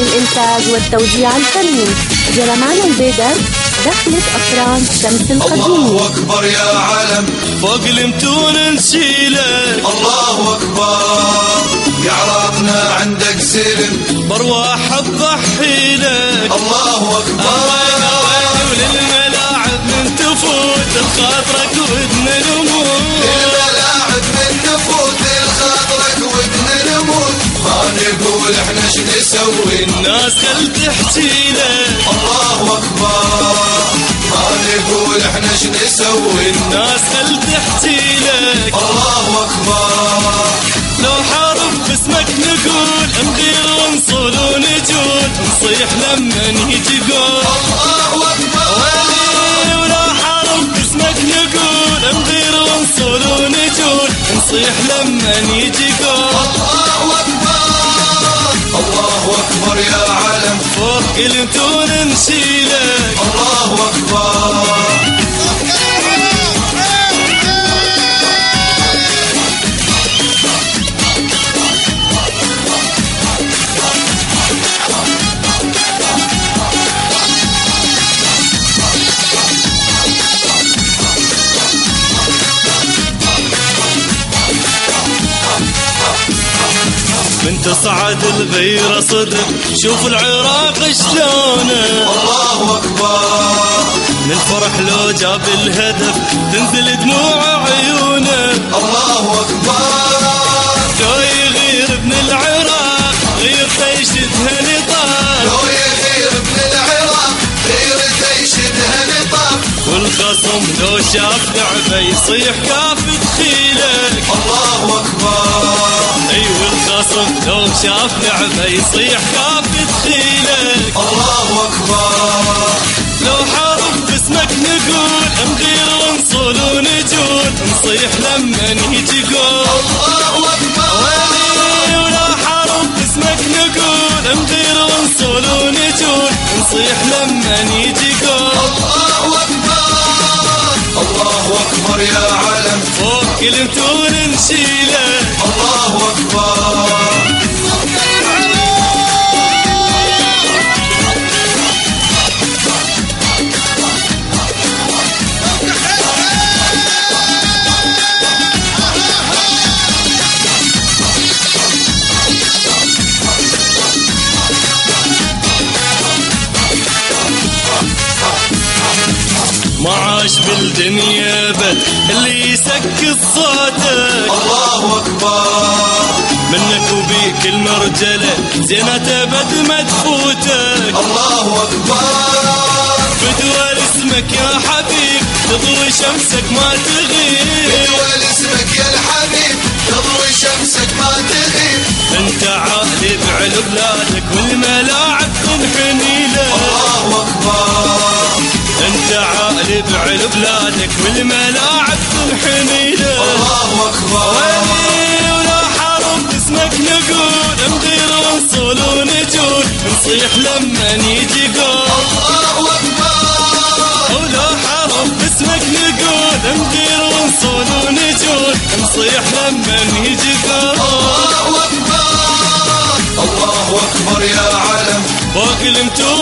للإنتاج والتوزيع الفني جرمان البيدر، دخلة أفران شمس القديم. الله أكبر يا علم، فوق المتون نشيلك. الله أكبر يا عربنا عندك سلم، برواح تضحي لك. الله أكبر وللملاعب من تفوت الخاطرك ودن نموت. للملاعب من نفوت الخاطرك ودن نموت. ما نقول احنا ايش نسوي، الناس خل تحكي لك. الله أكبر ما نقول احنا ايش نسوي، الناس خل تحكي لك. الله أكبر لو حارب باسمك نقول نغير ونصول ونجول، نصيح لما يجي قول. الله أكبر ولو حارب باسمك نقول نغير ونصول ونجول، نصيح لما يجي قول. الله أكبر الله أكبر يا علم، فوق المتون نشيلك. الله أكبر من تصعد الغيرة صدق، شوف العراق شلونه. الله أكبر من الفرح لو جاب الهدف تنزل دموع عيونه. الله أكبر لو يغير ابن العراق غيرته يشدها نطاق. لو يغير ابن العراق غيرته يشدها نطاق. والخصم لو شاف لعبه يصيح كاف دخيلك. الله أكبر اي والخصم لو شاف لعبه يصيح كاف دخيلك. الله أكبر لو حارب باسمك نقول نغير ونصول ونجول، نصيح لما يجي قول. الله أكبر ولو حارب باسمك نقول نغير ونصول ونجول، نصيح لما يجي قول. الله أكبر الله أكبر يا علم، فوق المتون نشيلك. الله أكبر ما عاش بالدنيا بد اللي يسكت صوتك. الله أكبر منك وبيك المرجلة زينة بد ما تفوتك. الله أكبر بدول اسمك يا حبيب تضوي شمسك ما تغيب. بدول اسمك يا الحبيب تضوي شمسك ما تغيب. انت عالي بعل بلادك والملاعب تنحني لك. الله أكبر انت عالي بعل بلادك والملاعب تنحني لك. الله أكبر ولا حرب اسمك نقول نغير ونصول ونجول، نصيح لما يجي قول. الله أكبر ولا حرب اسمك نقول نغير ونصول ونجول، نصيح لما يجي قول. الله أكبر الله أكبر يا علم، فوق المتون